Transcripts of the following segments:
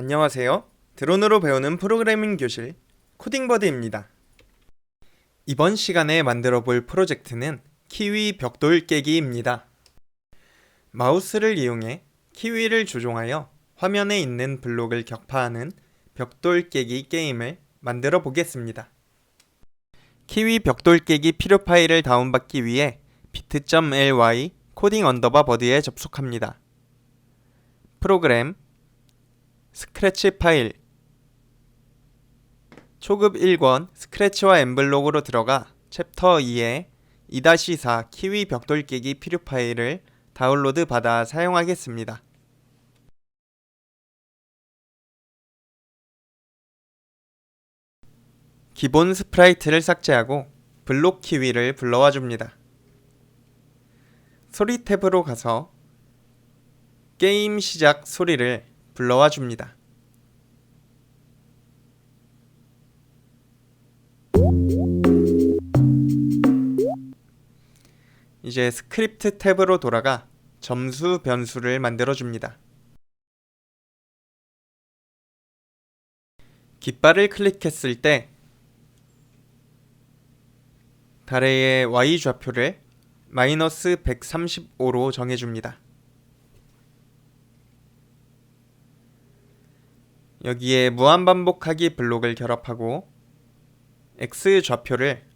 안녕하세요. 드론으로 배우는 프로그래밍 교실 코딩버드입니다. 이번 시간에 만들어 볼 프로젝트는 키위 벽돌 깨기입니다. 마우스를 이용해 키위를 조종하여 화면에 있는 블록을 격파하는 벽돌 깨기 게임을 만들어 보겠습니다. 키위 벽돌 깨기 필요 파일을 다운받기 위해 bit.ly 코딩_버드에 접속합니다. 프로그램 스크래치 파일 초급 1권 스크래치와 엠블록으로 들어가 챕터 2의 2-4 키위 벽돌 깨기 필요 파일을 다운로드 받아 사용하겠습니다. 기본 스프라이트를 삭제하고 블록 키위를 불러와 줍니다. 소리 탭으로 가서 게임 시작 소리를 불러와 줍니다. 이제 스크립트 탭으로 돌아가 점수 변수를 만들어 줍니다. 깃발을 클릭했을 때 달의 Y 좌표를 마이너스 135로 정해줍니다. 여기에 무한반복하기 블록을 결합하고 X 좌표를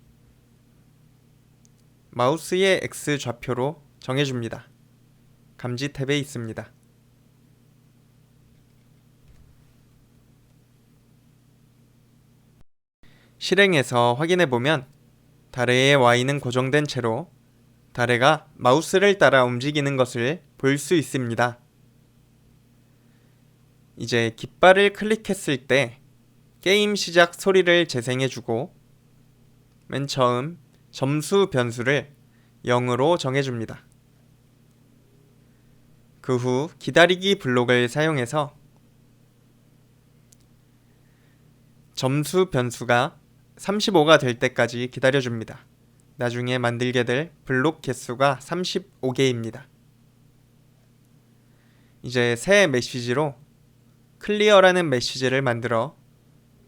마우스의 X 좌표로 정해줍니다. 감지 탭에 있습니다. 실행해서 확인해보면 다래의 Y는 고정된 채로 다래가 마우스를 따라 움직이는 것을 볼 수 있습니다. 이제 깃발을 클릭했을 때 게임 시작 소리를 재생해주고 맨 처음 점수 변수를 0으로 정해줍니다. 그 후 기다리기 블록을 사용해서 점수 변수가 35가 될 때까지 기다려줍니다. 나중에 만들게 될 블록 개수가 35개입니다. 이제 새 메시지로 클리어라는 메시지를 만들어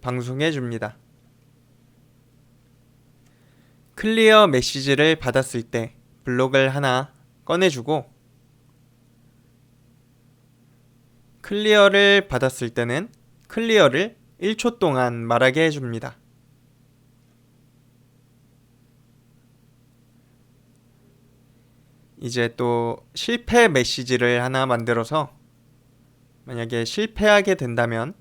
방송해 줍니다. 클리어 메시지를 받았을 때 블록을 하나 꺼내주고 클리어를 받았을 때는 클리어를 1초 동안 말하게 해줍니다. 이제 또 실패 메시지를 하나 만들어서 만약에 실패하게 된다면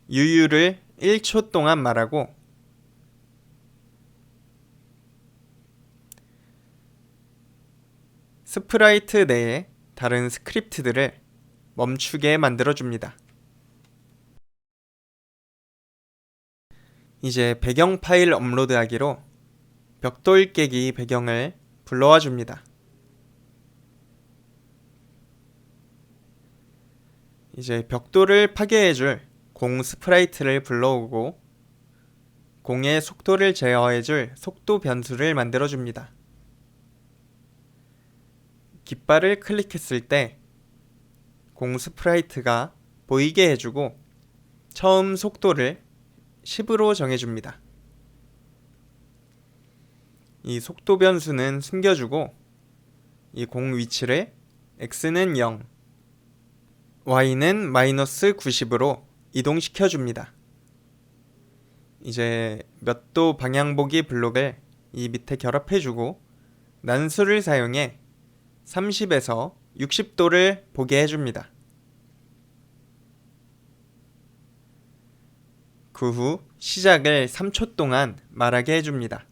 유유를 1초 동안 말하고 스프라이트 내에 다른 스크립트들을 멈추게 만들어줍니다. 이제 배경 파일 업로드하기로 벽돌 깨기 배경을 불러와 줍니다. 이제 벽돌을 파괴해줄 공 스프라이트를 불러오고 공의 속도를 제어해줄 속도 변수를 만들어줍니다. 깃발을 클릭했을 때 공 스프라이트가 보이게 해주고 처음 속도를 10으로 정해줍니다. 이 속도 변수는 숨겨주고 이 공 위치를 x는 0, y는 마이너스 90으로 이동시켜줍니다. 이제 몇 도 방향보기 블록을 이 밑에 결합해주고 난수를 사용해 30에서 60도를 보게 해줍니다. 그 후 시작을 3초 동안 말하게 해줍니다.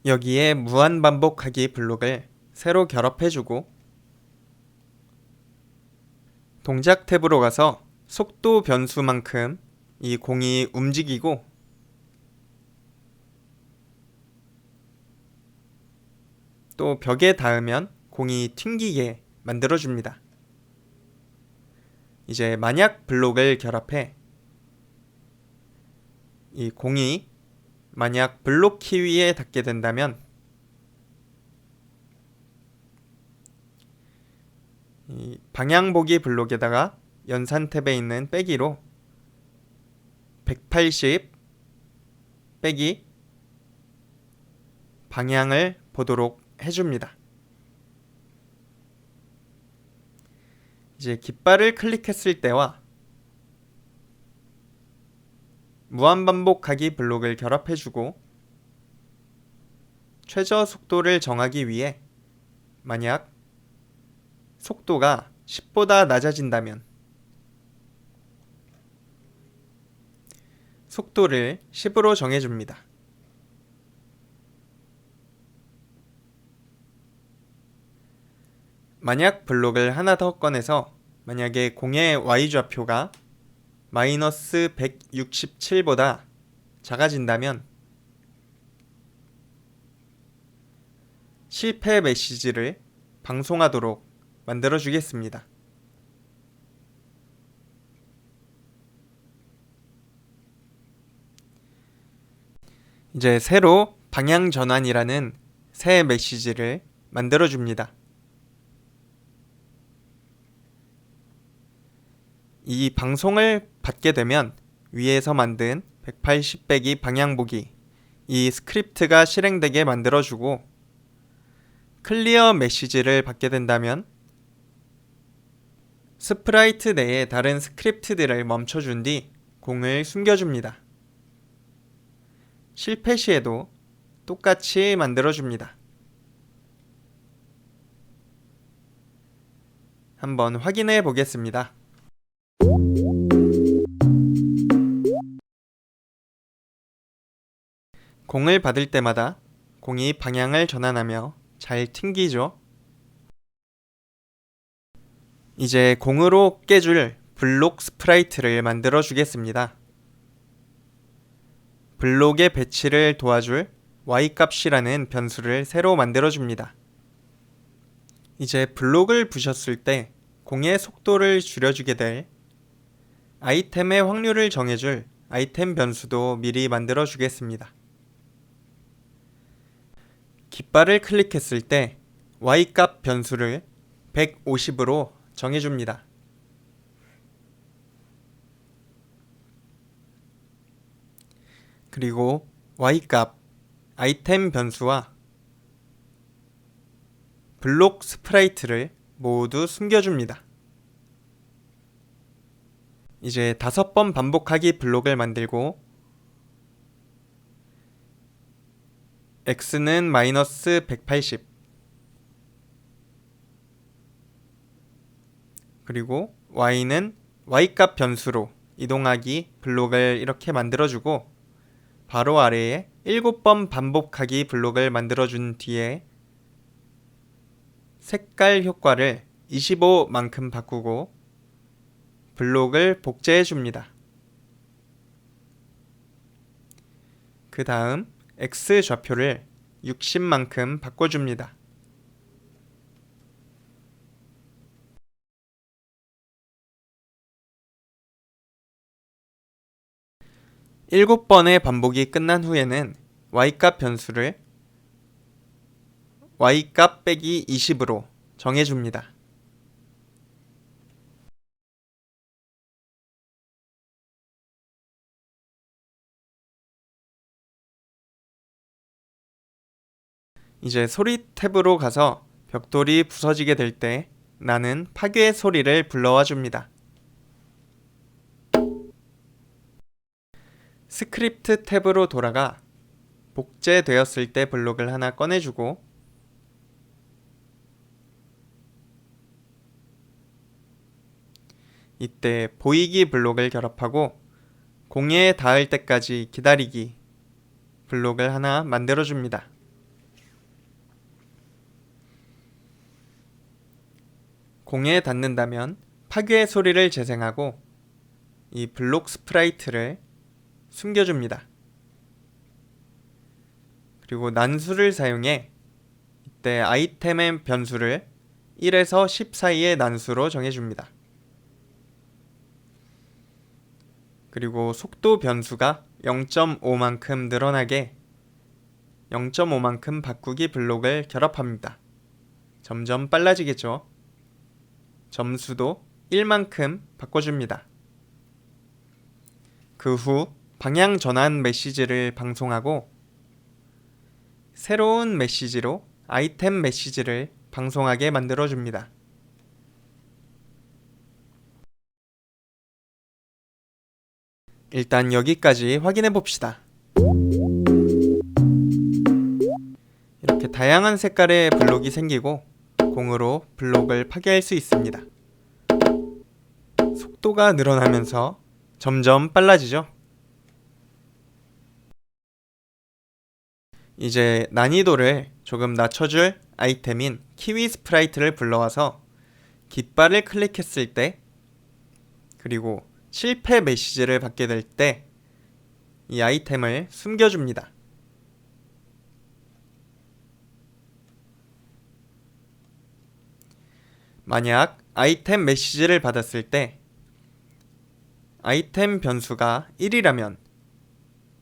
여기에 무한반복하기 블록을 새로 결합해주고 동작 탭으로 가서 속도 변수만큼 이 공이 움직이고 또 벽에 닿으면 공이 튕기게 만들어줍니다. 이제 만약 블록을 결합해 이 공이 만약 블록 키위에 닿게 된다면 이 방향 보기 블록에다가 연산 탭에 있는 빼기로 180 빼기 방향을 보도록 해줍니다. 이제 깃발을 클릭했을 때와 무한반복하기 블록을 결합해주고 최저 속도를 정하기 위해 만약 속도가 10보다 낮아진다면 속도를 10으로 정해줍니다. 만약 블록을 하나 더 꺼내서 만약에 공의 y좌표가 마이너스 167보다 작아진다면 실패 메시지를 방송하도록 만들어 주겠습니다. 이제 새로 방향 전환이라는 새 메시지를 만들어 줍니다. 이 방송을 받게 되면 위에서 만든 180 빼기 방향 보기 이 스크립트가 실행되게 만들어주고 클리어 메시지를 받게 된다면 스프라이트 내에 다른 스크립트들을 멈춰준 뒤 공을 숨겨줍니다. 실패 시에도 똑같이 만들어줍니다. 한번 확인해 보겠습니다. 공을 받을 때마다 공이 방향을 전환하며 잘 튕기죠. 이제 공으로 깨줄 블록 스프라이트를 만들어 주겠습니다. 블록의 배치를 도와줄 y값이라는 변수를 새로 만들어 줍니다. 이제 블록을 부셨을 때 공의 속도를 줄여주게 될 아이템의 확률을 정해줄 아이템 변수도 미리 만들어 주겠습니다. 깃발을 클릭했을 때 y값 변수를 150으로 정해줍니다. 그리고 y값 아이템 변수와 블록 스프라이트를 모두 숨겨줍니다. 이제 5번 반복하기 블록을 만들고 x는 마이너스 180 그리고 y는 y값 변수로 이동하기 블록을 이렇게 만들어주고 바로 아래에 7번 반복하기 블록을 만들어준 뒤에 색깔 효과를 25만큼 바꾸고 블록을 복제해 줍니다. 그 다음 x 좌표를 60만큼 바꿔줍니다. 일곱 번의 반복이 끝난 후에는 y값 변수를 y값 빼기 20으로 정해줍니다. 이제 소리 탭으로 가서 벽돌이 부서지게 될 때 나는 파괴 소리를 불러와 줍니다. 스크립트 탭으로 돌아가 복제되었을 때 블록을 하나 꺼내주고 이때 보이기 블록을 결합하고 공에 닿을 때까지 기다리기 블록을 하나 만들어줍니다. 공에 닿는다면 파괴 소리를 재생하고 이 블록 스프라이트를 숨겨줍니다. 그리고 난수를 사용해 이때 아이템의 변수를 1에서 10 사이의 난수로 정해줍니다. 그리고 속도 변수가 0.5만큼 늘어나게 0.5만큼 바꾸기 블록을 결합합니다. 점점 빨라지겠죠. 점수도 1만큼 바꿔줍니다. 그 후 방향 전환 메시지를 방송하고 새로운 메시지로 아이템 메시지를 방송하게 만들어줍니다. 일단 여기까지 확인해 봅시다. 이렇게 다양한 색깔의 블록이 생기고 공으로 블록을 파괴할 수 있습니다. 속도가 늘어나면서 점점 빨라지죠. 이제 난이도를 조금 낮춰줄 아이템인 키위 스프라이트를 불러와서 깃발을 클릭했을 때 그리고 실패 메시지를 받게 될 때 이 아이템을 숨겨줍니다. 만약 아이템 메시지를 받았을 때 아이템 변수가 1이라면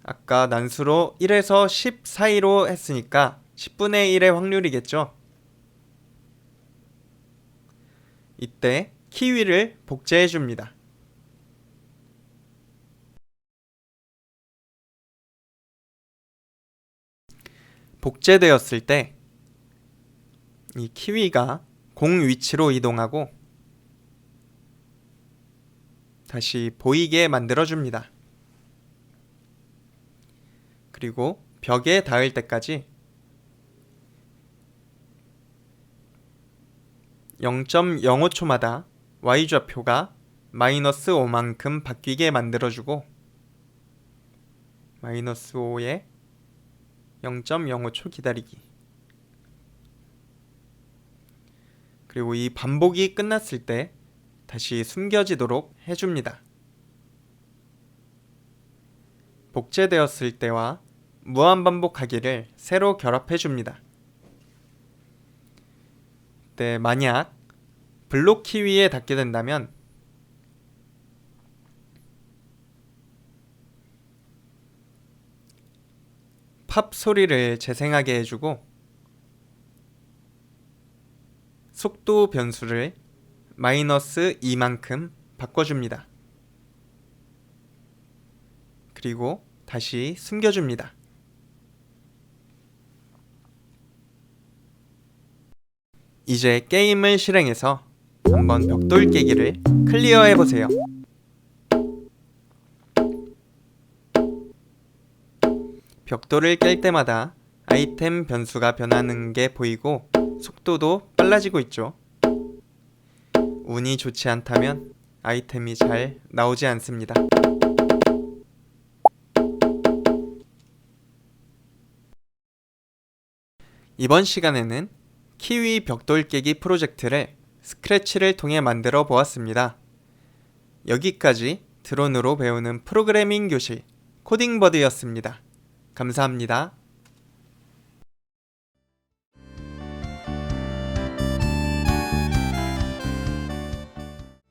아까 난수로 1에서 10 사이로 했으니까 10분의 1의 확률이겠죠. 이때 키위를 복제해 줍니다. 복제되었을 때 이 키위가 공 위치로 이동하고 다시 보이게 만들어줍니다. 그리고 벽에 닿을 때까지 0.05초마다 Y좌표가 -5만큼 바뀌게 만들어주고 -5에 0.05초 기다리기. 그리고 이 반복이 끝났을 때 다시 숨겨지도록 해줍니다. 복제되었을 때와 무한반복하기를 새로 결합해줍니다. 네, 만약 블록 키위에 닿게 된다면 팝 소리를 재생하게 해주고 속도 변수를 -2만큼 바꿔줍니다. 그리고 다시 숨겨줍니다. 이제 게임을 실행해서 한번 벽돌 깨기를 클리어해보세요. 벽돌을 깰 때마다 아이템 변수가 변하는 게 보이고 속도도 빨라지고 있죠. 운이 좋지 않다면 아이템이 잘 나오지 않습니다. 이번 시간에는 키위 벽돌 깨기 프로젝트를 스크래치를 통해 만들어 보았습니다. 여기까지 드론으로 배우는 프로그래밍 교실 코딩버드였습니다. 감사합니다.